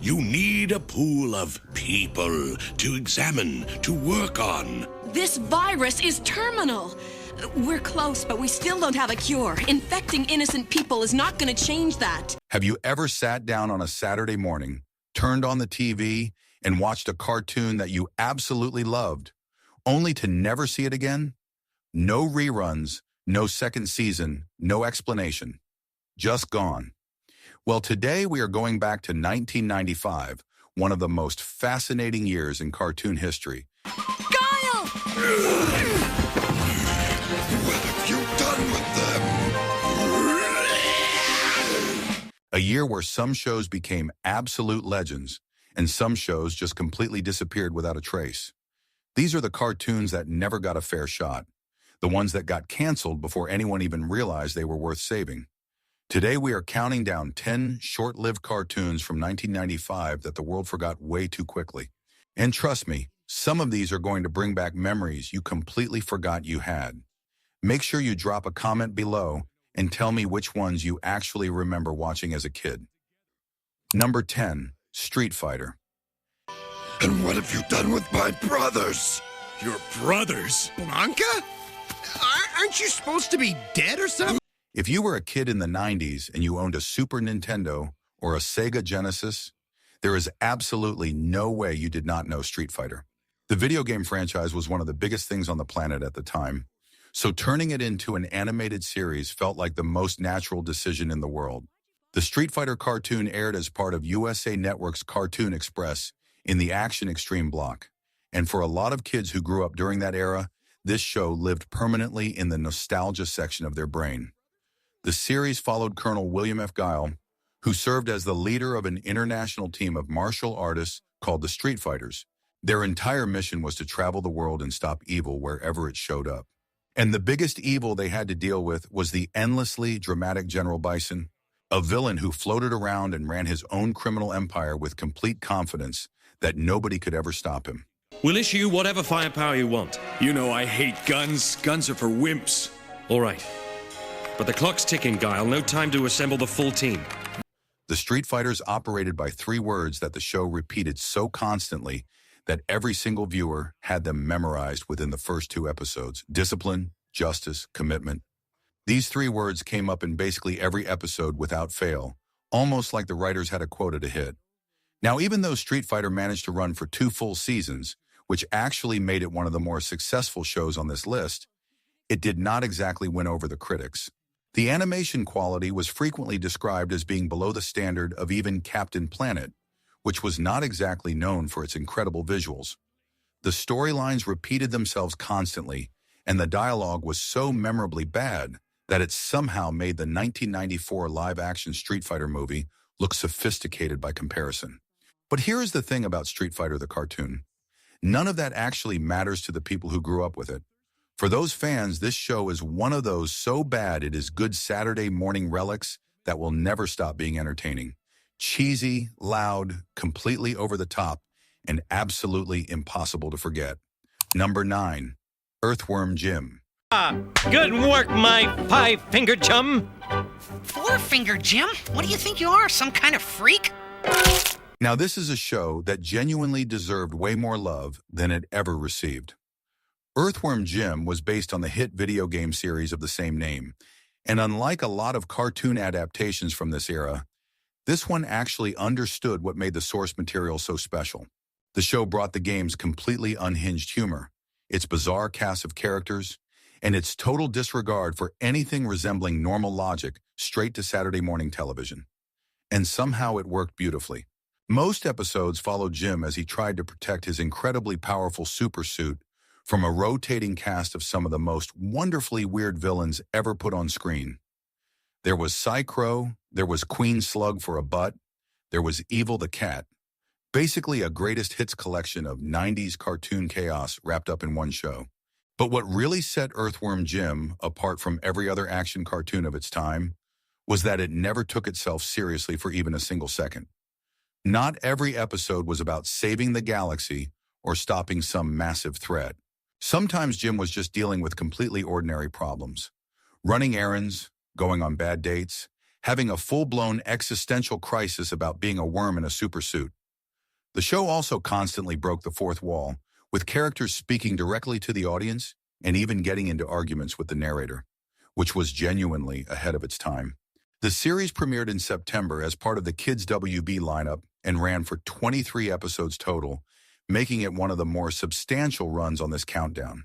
You need a pool of people to examine, to work on. This virus is terminal. We're close, but we still don't have a cure. Infecting innocent people is not going to change that. Have you ever sat down on a Saturday morning, turned on the TV, and watched a cartoon that you absolutely loved, only to never see it again? No reruns, no second season, no explanation. Just gone. Well, today we are going back to 1995, one of the most fascinating years in cartoon history. Guile! What have you done with them? A year where some shows became absolute legends, and some shows just completely disappeared without a trace. These are the cartoons that never got a fair shot, the ones that got canceled before anyone even realized they were worth saving. Today we are counting down 10 short-lived cartoons from 1995 that the world forgot way too quickly. And trust me, some of these are going to bring back memories you completely forgot you had. Make sure you drop a comment below and tell me which ones you actually remember watching as a kid. Number 10, Street Fighter. And what have you done with my brothers? Your brothers? Blanca? Aren't you supposed to be dead or something? If you were a kid in the 90s and you owned a Super Nintendo or a Sega Genesis, there is absolutely no way you did not know Street Fighter. The video game franchise was one of the biggest things on the planet at the time, so turning it into an animated series felt like the most natural decision in the world. The Street Fighter cartoon aired as part of USA Network's Cartoon Express in the Action Extreme block, and for a lot of kids who grew up during that era, this show lived permanently in the nostalgia section of their brain. The series followed Colonel William F. Guile, who served as the leader of an international team of martial artists called the Street Fighters. Their entire mission was to travel the world and stop evil wherever it showed up. And the biggest evil they had to deal with was the endlessly dramatic General Bison, a villain who floated around and ran his own criminal empire with complete confidence that nobody could ever stop him. We'll issue whatever firepower you want. You know I hate guns. Guns are for wimps. All right. But the clock's ticking, Guile. No time to assemble the full team. The Street Fighters operated by 3 words that the show repeated so constantly that every single viewer had them memorized within the first 2 episodes. Discipline, justice, commitment. These 3 words came up in basically every episode without fail, almost like the writers had a quota to hit. Now, even though Street Fighter managed to run for 2 full seasons, which actually made it one of the more successful shows on this list, it did not exactly win over the critics. The animation quality was frequently described as being below the standard of even Captain Planet, which was not exactly known for its incredible visuals. The storylines repeated themselves constantly, and the dialogue was so memorably bad that it somehow made the 1994 live-action Street Fighter movie look sophisticated by comparison. But here is the thing about Street Fighter the cartoon. None of that actually matters to the people who grew up with it. For those fans, this show is one of those so bad it is good Saturday morning relics that will never stop being entertaining. Cheesy, loud, completely over the top, and absolutely impossible to forget. Number 9, Earthworm Jim. Good work, my 5-finger chum. 4-finger Jim? What do you think you are, some kind of freak? Now, this is a show that genuinely deserved way more love than it ever received. Earthworm Jim was based on the hit video game series of the same name, and unlike a lot of cartoon adaptations from this era, this one actually understood what made the source material so special. The show brought the game's completely unhinged humor, its bizarre cast of characters, and its total disregard for anything resembling normal logic straight to Saturday morning television. And somehow it worked beautifully. Most episodes followed Jim as he tried to protect his incredibly powerful supersuit from a rotating cast of some of the most wonderfully weird villains ever put on screen. There was Psy-Crow, there was Queen Slug for a butt, there was Evil the Cat. Basically a greatest hits collection of 90s cartoon chaos wrapped up in one show. But what really set Earthworm Jim apart from every other action cartoon of its time was that it never took itself seriously for even a single second. Not every episode was about saving the galaxy or stopping some massive threat. Sometimes Jim was just dealing with completely ordinary problems. Running errands, going on bad dates, having a full-blown existential crisis about being a worm in a supersuit. The show also constantly broke the fourth wall, with characters speaking directly to the audience and even getting into arguments with the narrator, which was genuinely ahead of its time. The series premiered in September as part of the Kids WB lineup and ran for 23 episodes total, making it one of the more substantial runs on this countdown.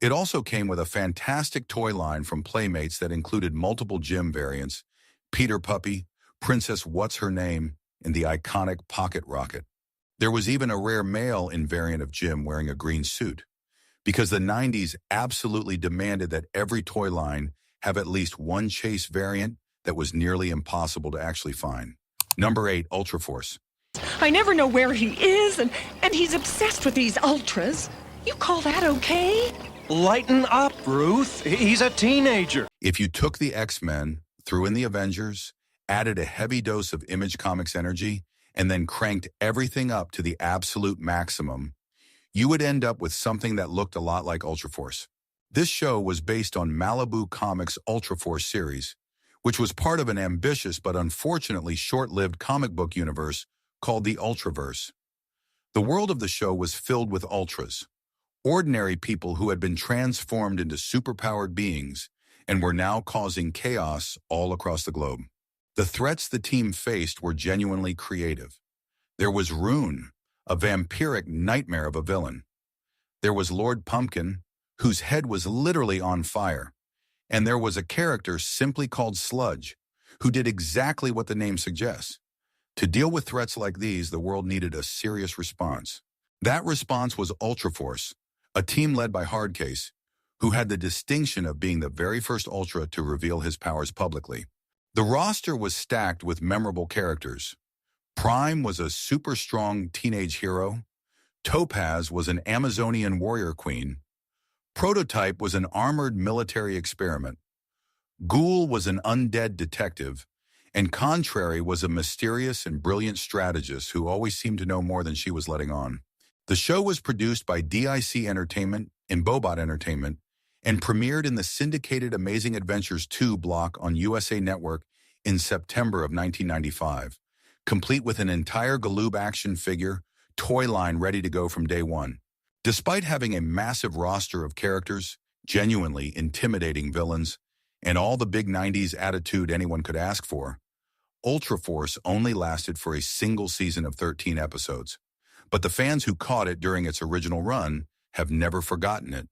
It also came with a fantastic toy line from Playmates that included multiple Jim variants, Peter Puppy, Princess What's Her Name, and the iconic Pocket Rocket. There was even a rare male invariant of Jim wearing a green suit, because the 90s absolutely demanded that every toy line have at least one chase variant that was nearly impossible to actually find. Number 8, Ultraforce. I never know where he is, and he's obsessed with these ultras. You call that okay? Lighten up, Ruth. He's a teenager. If you took the X-Men, threw in the Avengers, added a heavy dose of Image Comics energy, and then cranked everything up to the absolute maximum, you would end up with something that looked a lot like Ultraforce. This show was based on Malibu Comics' Ultraforce series, which was part of an ambitious but unfortunately short-lived comic book universe called the Ultraverse. The world of the show was filled with ultras, ordinary people who had been transformed into superpowered beings and were now causing chaos all across the globe. The threats the team faced were genuinely creative. There was Rune, a vampiric nightmare of a villain. There was Lord Pumpkin, whose head was literally on fire. And there was a character simply called Sludge, who did exactly what the name suggests. To deal with threats like these, the world needed a serious response. That response was Ultraforce, a team led by Hardcase, who had the distinction of being the very first Ultra to reveal his powers publicly. The roster was stacked with memorable characters. Prime was a super strong teenage hero. Topaz was an Amazonian warrior queen. Prototype was an armored military experiment. Ghoul was an undead detective. And Contrary was a mysterious and brilliant strategist who always seemed to know more than she was letting on. The show was produced by DIC Entertainment and Bobot Entertainment and premiered in the syndicated Amazing Adventures 2 block on USA Network in September of 1995, complete with an entire Galoob action figure, toy line ready to go from day one. Despite having a massive roster of characters, genuinely intimidating villains, and all the big 90s attitude anyone could ask for, Ultraforce only lasted for a single season of 13 episodes. But the fans who caught it during its original run have never forgotten it,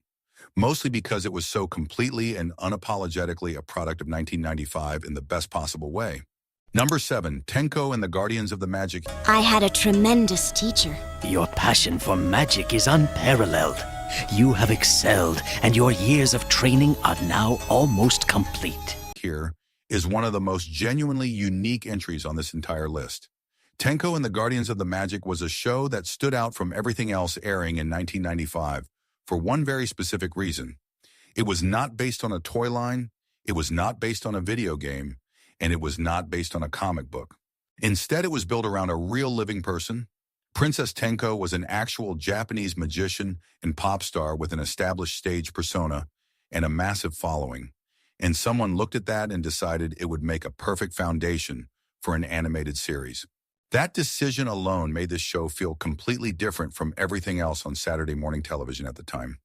mostly because it was so completely and unapologetically a product of 1995 in the best possible way. Number 7, Tenko and the Guardians of the Magic. I had a tremendous teacher. Your passion for magic is unparalleled. You have excelled, and your years of training are now almost complete. Here is one of the most genuinely unique entries on this entire list. Tenko and the Guardians of the Magic was a show that stood out from everything else airing in 1995 for one very specific reason. It was not based on a toy line, it was not based on a video game, and it was not based on a comic book. Instead, it was built around a real living person. Princess Tenko was an actual Japanese magician and pop star with an established stage persona and a massive following. And someone looked at that and decided it would make a perfect foundation for an animated series. That decision alone made this show feel completely different from everything else on Saturday morning television at the time.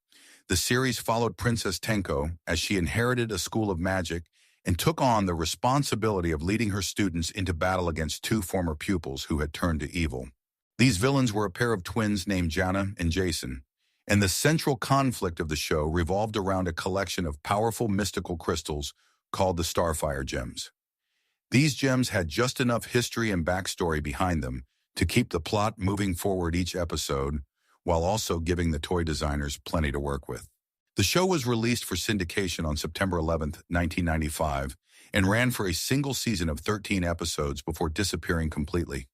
The series followed Princess Tenko as she inherited a school of magic and took on the responsibility of leading her students into battle against two former pupils who had turned to evil. These villains were a pair of twins named Jana and Jason, and the central conflict of the show revolved around a collection of powerful mystical crystals called the Starfire Gems. These gems had just enough history and backstory behind them to keep the plot moving forward each episode, while also giving the toy designers plenty to work with. The show was released for syndication on September 11, 1995, and ran for a single season of 13 episodes before disappearing completely.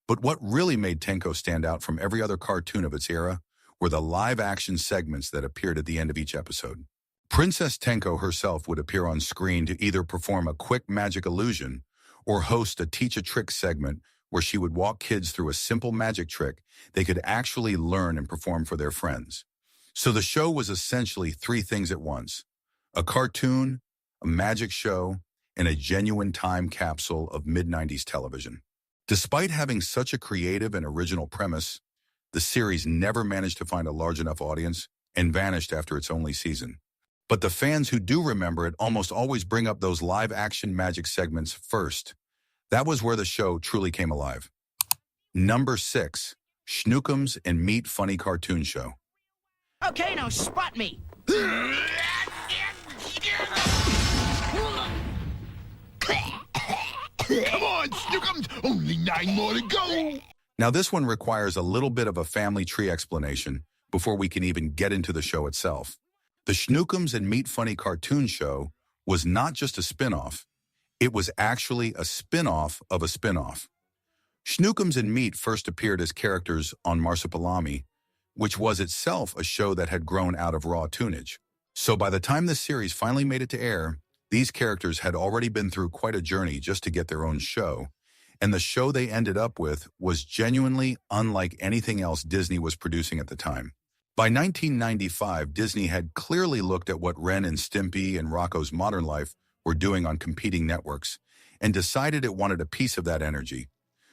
But what really made Tenko stand out from every other cartoon of its era were the live-action segments that appeared at the end of each episode. Princess Tenko herself would appear on screen to either perform a quick magic illusion or host a teach-a-trick segment where she would walk kids through a simple magic trick they could actually learn and perform for their friends. So the show was essentially three things at once: a cartoon, a magic show, and a genuine time capsule of mid-90s television. Despite having such a creative and original premise, the series never managed to find a large enough audience and vanished after its only season. But the fans who do remember it almost always bring up those live-action magic segments first. That was where the show truly came alive. Number 6, Schnookums and Meat Funny Cartoon Show. Okay, now spot me. Come on, Schnookums! Only 9 more to go! Now this one requires a little bit of a family tree explanation before we can even get into the show itself. The Schnookums and Meat Funny Cartoon Show was not just a spin-off, it was actually a spin-off of a spin-off. Schnookums and Meat first appeared as characters on Marsupilami, which was itself a show that had grown out of raw tunage. So by the time this series finally made it to air, these characters had already been through quite a journey just to get their own show, and the show they ended up with was genuinely unlike anything else Disney was producing at the time. By 1995, Disney had clearly looked at what Ren and Stimpy and Rocko's Modern Life were doing on competing networks and decided it wanted a piece of that energy.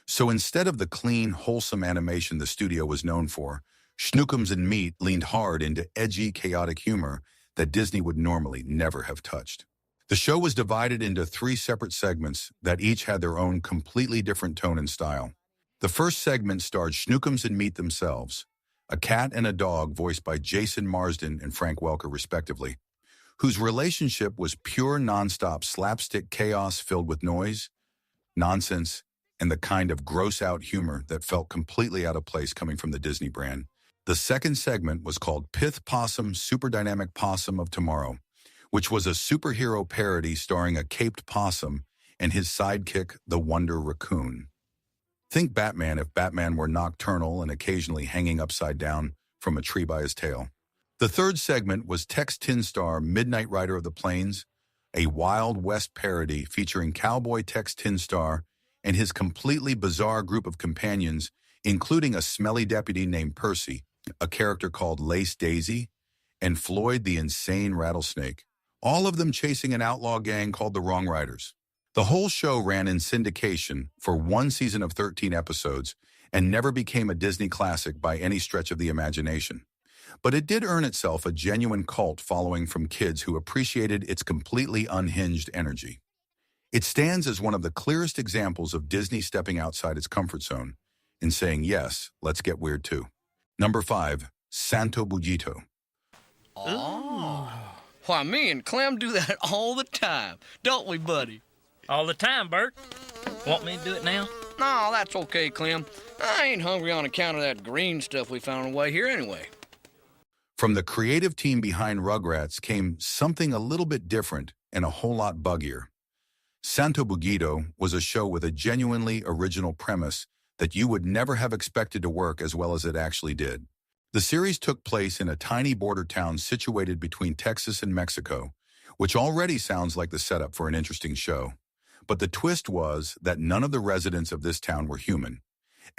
So instead of the clean, wholesome animation the studio was known for, Schnookums and Meat leaned hard into edgy, chaotic humor that Disney would normally never have touched. The show was divided into 3 separate segments that each had their own completely different tone and style. The first segment starred Schnookums and Meat themselves, a cat and a dog voiced by Jason Marsden and Frank Welker respectively, whose relationship was pure nonstop slapstick chaos filled with noise, nonsense, and the kind of gross-out humor that felt completely out of place coming from the Disney brand. The second segment was called Pith Possum, Super Dynamic Possum of Tomorrow, which was a superhero parody starring a caped possum and his sidekick, the Wonder Raccoon. Think Batman if Batman were nocturnal and occasionally hanging upside down from a tree by his tail. The third segment was Tex Tinstar, Midnight Rider of the Plains, a Wild West parody featuring cowboy Tex Tinstar and his completely bizarre group of companions, including a smelly deputy named Percy, a character called Lace Daisy, and Floyd the Insane Rattlesnake, all of them chasing an outlaw gang called the Wrong Riders. The whole show ran in syndication for 1 season of 13 episodes and never became a Disney classic by any stretch of the imagination. But it did earn itself a genuine cult following from kids who appreciated its completely unhinged energy. It stands as one of the clearest examples of Disney stepping outside its comfort zone and saying, yes, let's get weird too. Number 5, Santo Bugito. Oh. Why, me and Clem do that all the time, don't we, buddy? All the time, Bert. Want me to do it now? No, that's okay, Clem. I ain't hungry on account of that green stuff we found on the way here anyway. From the creative team behind Rugrats came something a little bit different and a whole lot buggier. Santo Bugito was a show with a genuinely original premise that you would never have expected to work as well as it actually did. The series took place in a tiny border town situated between Texas and Mexico, which already sounds like the setup for an interesting show. But the twist was that none of the residents of this town were human.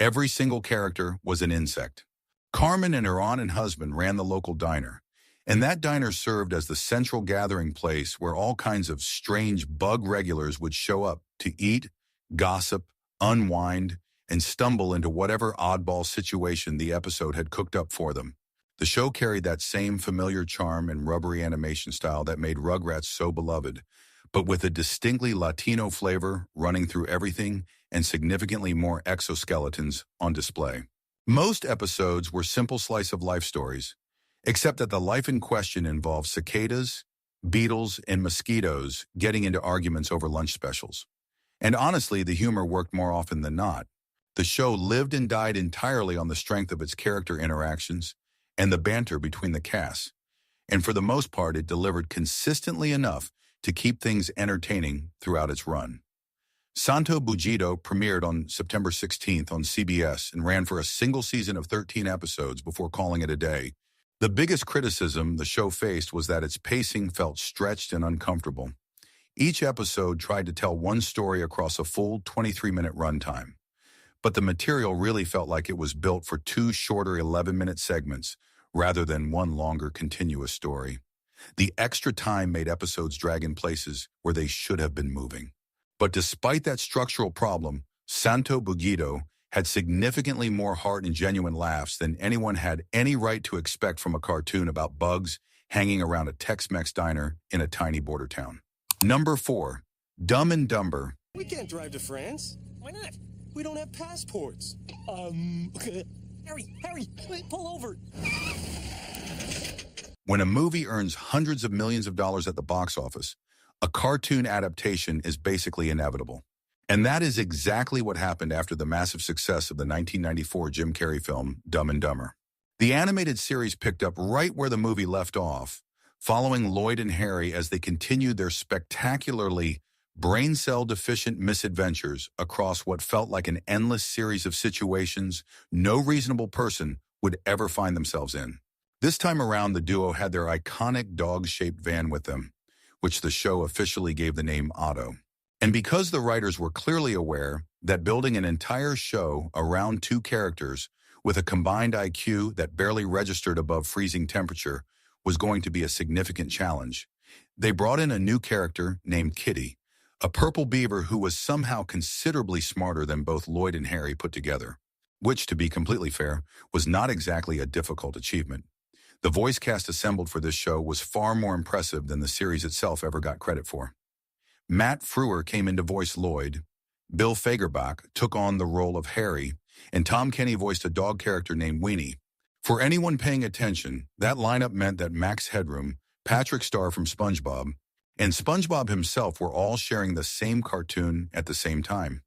Every single character was an insect. Carmen and her aunt and husband ran the local diner, and that diner served as the central gathering place where all kinds of strange bug regulars would show up to eat, gossip, unwind, and stumble into whatever oddball situation the episode had cooked up for them. The show carried that same familiar charm and rubbery animation style that made Rugrats so beloved, but with a distinctly Latino flavor running through everything and significantly more exoskeletons on display. Most episodes were simple slice-of-life stories, except that the life in question involved cicadas, beetles, and mosquitoes getting into arguments over lunch specials. And honestly, the humor worked more often than not. The show lived and died entirely on the strength of its character interactions and the banter between the cast. And for the most part, it delivered consistently enough to keep things entertaining throughout its run. Santo Bugito premiered on September 16th on CBS and ran for a single season of 13 episodes before calling it a day. The biggest criticism the show faced was that its pacing felt stretched and uncomfortable. Each episode tried to tell one story across a full 23-minute runtime, but the material really felt like it was built for 2 shorter 11-minute segments rather than one longer continuous story. The extra time made episodes drag in places where they should have been moving. But despite that structural problem, Santo Bugito had significantly more heart and genuine laughs than anyone had any right to expect from a cartoon about bugs hanging around a Tex-Mex diner in a tiny border town. Number 4, Dumb and Dumber. We can't drive to France. Why not? We don't have passports. Harry, pull over. When a movie earns hundreds of millions of dollars at the box office, a cartoon adaptation is basically inevitable. And that is exactly what happened after the massive success of the 1994 Jim Carrey film, Dumb and Dumber. The animated series picked up right where the movie left off, following Lloyd and Harry as they continued their spectacularly brain cell deficient misadventures across what felt like an endless series of situations no reasonable person would ever find themselves in. This time around, the duo had their iconic dog-shaped van with them, which the show officially gave the name Otto. And because the writers were clearly aware that building an entire show around two characters with a combined IQ that barely registered above freezing temperature was going to be a significant challenge, they brought in a new character named Kitty, a purple beaver who was somehow considerably smarter than both Lloyd and Harry put together, which, to be completely fair, was not exactly a difficult achievement. The voice cast assembled for this show was far more impressive than the series itself ever got credit for. Matt Frewer came in to voice Lloyd, Bill Fagerbach took on the role of Harry, and Tom Kenny voiced a dog character named Weenie. For anyone paying attention, that lineup meant that Max Headroom, Patrick Star from SpongeBob, and SpongeBob himself were all sharing the same cartoon at the same time.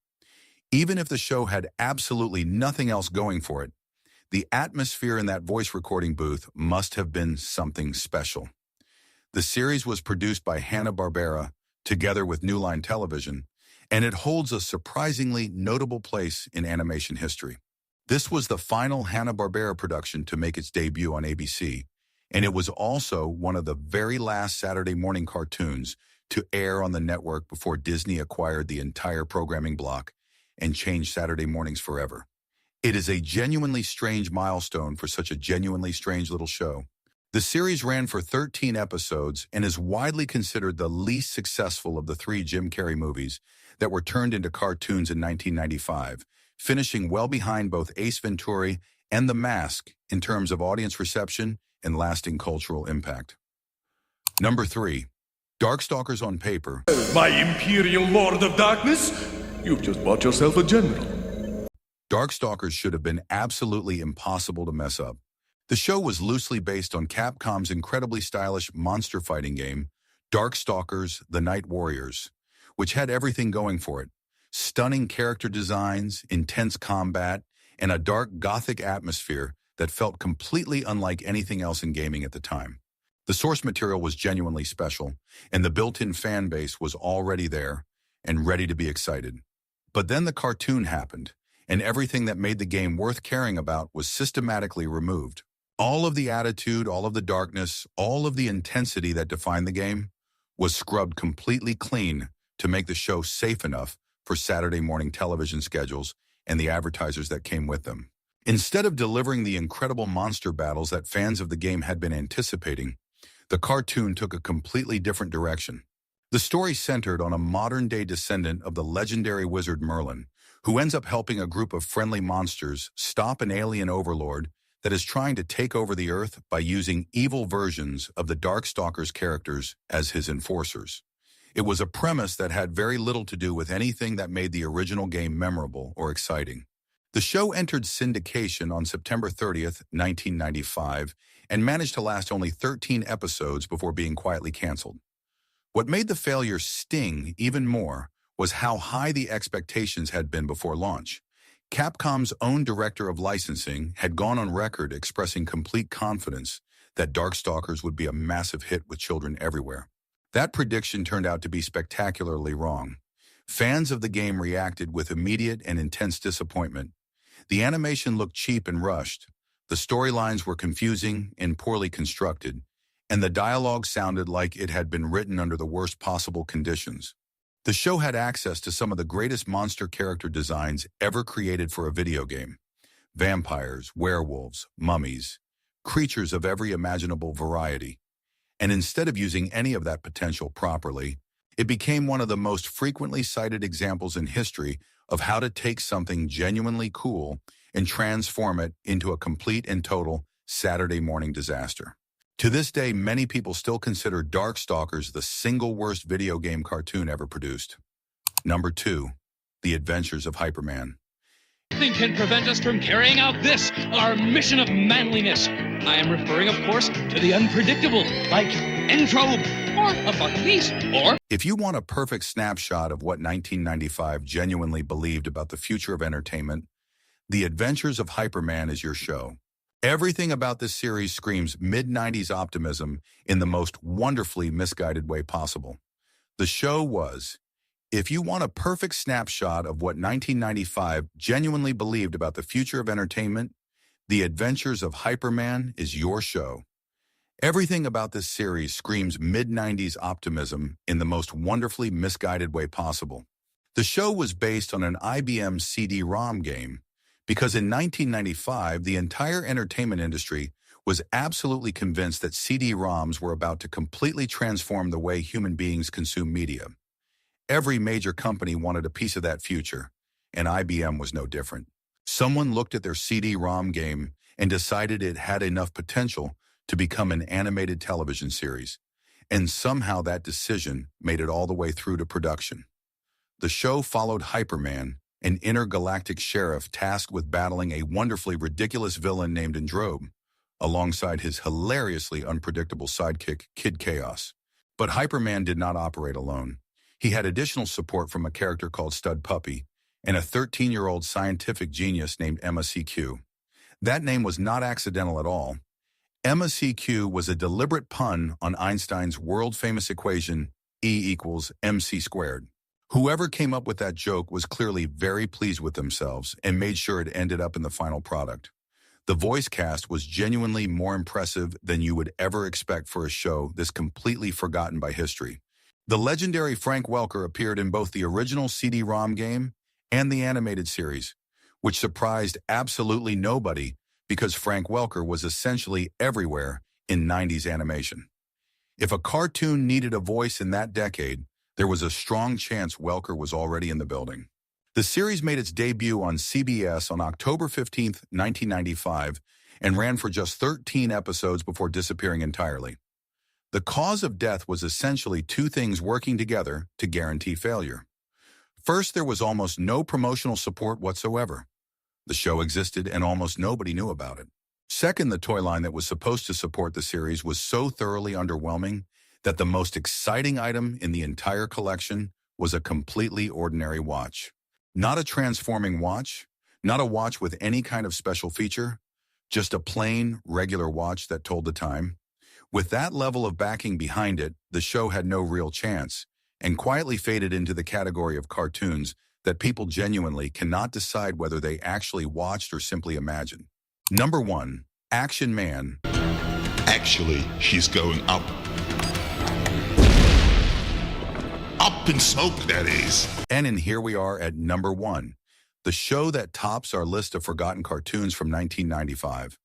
Even if the show had absolutely nothing else going for it, the atmosphere in that voice recording booth must have been something special. The series was produced by Hanna-Barbera, together with New Line Television, and it holds a surprisingly notable place in animation history. This was the final Hanna-Barbera production to make its debut on ABC, and it was also one of the very last Saturday morning cartoons to air on the network before Disney acquired the entire programming block and changed Saturday mornings forever. It is a genuinely strange milestone for such a genuinely strange little show. The series ran for 13 episodes and is widely considered the least successful of the 3 Jim Carrey movies that were turned into cartoons in 1995, finishing well behind both Ace Ventura and The Mask in terms of audience reception and lasting cultural impact. Number 3, Darkstalkers on paper. My Imperial Lord of Darkness, you've just bought yourself a general. Darkstalkers should have been absolutely impossible to mess up. The show was loosely based on Capcom's incredibly stylish monster fighting game, Darkstalkers: The Night Warriors, which had everything going for it. Stunning character designs, intense combat, and a dark gothic atmosphere that felt completely unlike anything else in gaming at the time. The source material was genuinely special, and the built-in fan base was already there and ready to be excited. But then the cartoon happened, and everything that made the game worth caring about was systematically removed. All of the attitude, all of the darkness, all of the intensity that defined the game was scrubbed completely clean to make the show safe enough for Saturday morning television schedules and the advertisers that came with them. Instead of delivering the incredible monster battles that fans of the game had been anticipating, the cartoon took a completely different direction. The story centered on a modern-day descendant of the legendary wizard Merlin, who ends up helping a group of friendly monsters stop an alien overlord that is trying to take over the Earth by using evil versions of the Darkstalkers characters as his enforcers. It was a premise that had very little to do with anything that made the original game memorable or exciting. The show entered syndication on September 30th, 1995, and managed to last only 13 episodes before being quietly canceled. What made the failure sting even more was how high the expectations had been before launch. Capcom's own director of licensing had gone on record expressing complete confidence that Darkstalkers would be a massive hit with children everywhere. That prediction turned out to be spectacularly wrong. Fans of the game reacted with immediate and intense disappointment. The animation looked cheap and rushed, the storylines were confusing and poorly constructed, and the dialogue sounded like it had been written under the worst possible conditions. The show had access to some of the greatest monster character designs ever created for a video game. Vampires, werewolves, mummies, creatures of every imaginable variety. And instead of using any of that potential properly, it became one of the most frequently cited examples in history of how to take something genuinely cool and transform it into a complete and total Saturday morning disaster. To this day, many people still consider Darkstalkers the single worst video game cartoon ever produced. Number 2, The Adventures of Hyperman. Nothing can prevent us from carrying out this, our mission of manliness. I am referring, of course, to the unpredictable, like Entrobe, or a buck piece, or... If you want a perfect snapshot of what 1995 genuinely believed about the future of entertainment, The Adventures of Hyperman is your show. Everything about this series screams mid-90s optimism in the most wonderfully misguided way possible. The show was, if you want a perfect snapshot of what 1995 genuinely believed about the future of entertainment, The Adventures of Hyperman is your show. Everything about this series screams mid-90s optimism in the most wonderfully misguided way possible. The show was based on an IBM CD-ROM game because in 1995, the entire entertainment industry was absolutely convinced that CD-ROMs were about to completely transform the way human beings consume media. Every major company wanted a piece of that future, and IBM was no different. Someone looked at their CD-ROM game and decided it had enough potential to become an animated television series, and somehow that decision made it all the way through to production. The show followed Hyperman, an intergalactic sheriff tasked with battling a wonderfully ridiculous villain named Entrobe, alongside his hilariously unpredictable sidekick, Kid Chaos. But Hyperman did not operate alone. He had additional support from a character called Stud Puppy and a 13-year-old scientific genius named Emma CQ. That name was not accidental at all. Emma CQ was a deliberate pun on Einstein's world-famous equation E=mc². Whoever came up with that joke was clearly very pleased with themselves and made sure it ended up in the final product. The voice cast was genuinely more impressive than you would ever expect for a show this completely forgotten by history. The legendary Frank Welker appeared in both the original CD-ROM game and the animated series, which surprised absolutely nobody because Frank Welker was essentially everywhere in 90s animation. If a cartoon needed a voice in that decade, there was a strong chance Welker was already in the building. The series made its debut on CBS on October 15, 1995, and ran for just 13 episodes before disappearing entirely. The cause of death was essentially two things working together to guarantee failure. First, there was almost no promotional support whatsoever. The show existed and almost nobody knew about it. Second, the toy line that was supposed to support the series was so thoroughly underwhelming that the most exciting item in the entire collection was a completely ordinary watch. Not a transforming watch, not a watch with any kind of special feature, just a plain, regular watch that told the time. With that level of backing behind it, the show had no real chance, and quietly faded into the category of cartoons that people genuinely cannot decide whether they actually watched or simply imagined. Number 1, Action Man. Actually, she's going up. Up in smoke, that is. And here we are at number 1, the show that tops our list of forgotten cartoons from 1995.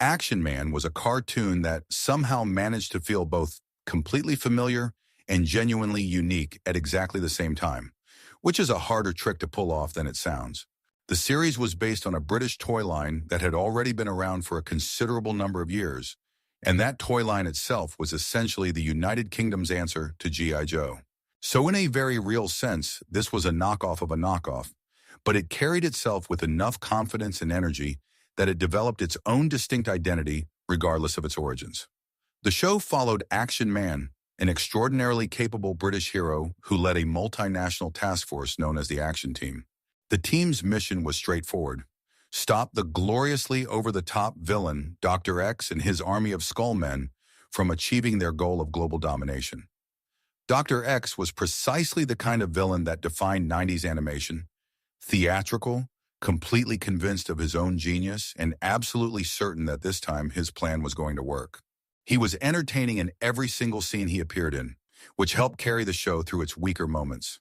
Action Man was a cartoon that somehow managed to feel both completely familiar and genuinely unique at exactly the same time, which is a harder trick to pull off than it sounds. The series was based on a British toy line that had already been around for a considerable number of years, and that toy line itself was essentially the United Kingdom's answer to G.I. Joe. So in a very real sense, this was a knockoff of a knockoff, but it carried itself with enough confidence and energy that it developed its own distinct identity regardless of its origins. The show followed Action Man, an extraordinarily capable British hero who led a multinational task force known as the Action Team. The team's mission was straightforward: stop the gloriously over-the-top villain, Dr. X, and his army of Skullmen from achieving their goal of global domination. Dr. X was precisely the kind of villain that defined 90s animation: theatrical, completely convinced of his own genius, and absolutely certain that this time his plan was going to work. He was entertaining in every single scene he appeared in, which helped carry the show through its weaker moments.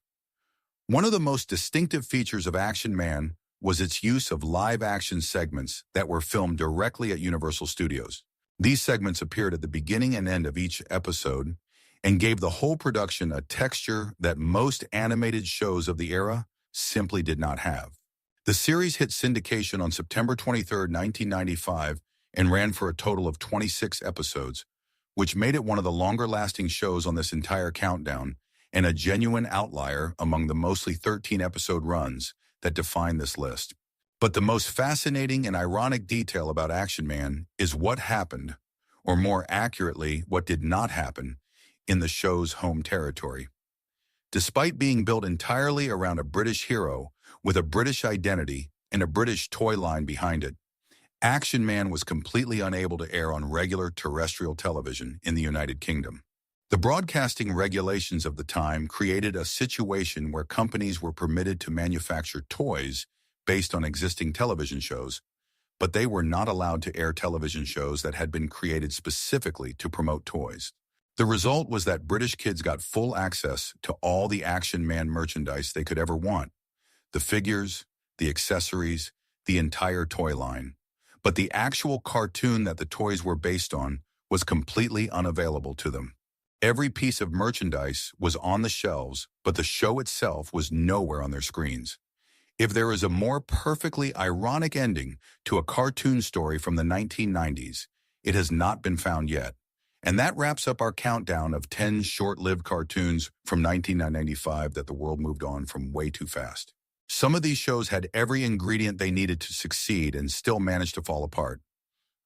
One of the most distinctive features of Action Man was its use of live-action segments that were filmed directly at Universal Studios. These segments appeared at the beginning and end of each episode and gave the whole production a texture that most animated shows of the era simply did not have. The series hit syndication on September 23, 1995, and ran for a total of 26 episodes, which made it one of the longer-lasting shows on this entire countdown and a genuine outlier among the mostly 13-episode runs that define this list. But the most fascinating and ironic detail about Action Man is what happened, or more accurately, what did not happen, in the show's home territory. Despite being built entirely around a British hero with a British identity and a British toy line behind it, Action Man was completely unable to air on regular terrestrial television in the United Kingdom. The broadcasting regulations of the time created a situation where companies were permitted to manufacture toys based on existing television shows, but they were not allowed to air television shows that had been created specifically to promote toys. The result was that British kids got full access to all the Action Man merchandise they could ever want. The figures, the accessories, the entire toy line. But the actual cartoon that the toys were based on was completely unavailable to them. Every piece of merchandise was on the shelves, but the show itself was nowhere on their screens. If there is a more perfectly ironic ending to a cartoon story from the 1990s, it has not been found yet. And that wraps up our countdown of 10 short-lived cartoons from 1995 that the world moved on from way too fast. Some of these shows had every ingredient they needed to succeed and still managed to fall apart.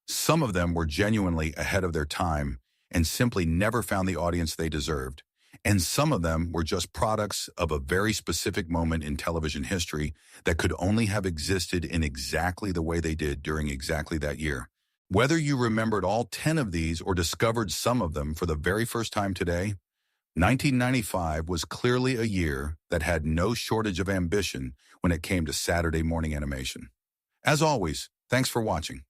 Some of them were genuinely ahead of their time and simply never found the audience they deserved. And some of them were just products of a very specific moment in television history that could only have existed in exactly the way they did during exactly that year. Whether you remembered all 10 of these or discovered some of them for the very first time today, 1995 was clearly a year that had no shortage of ambition when it came to Saturday morning animation. As always, thanks for watching.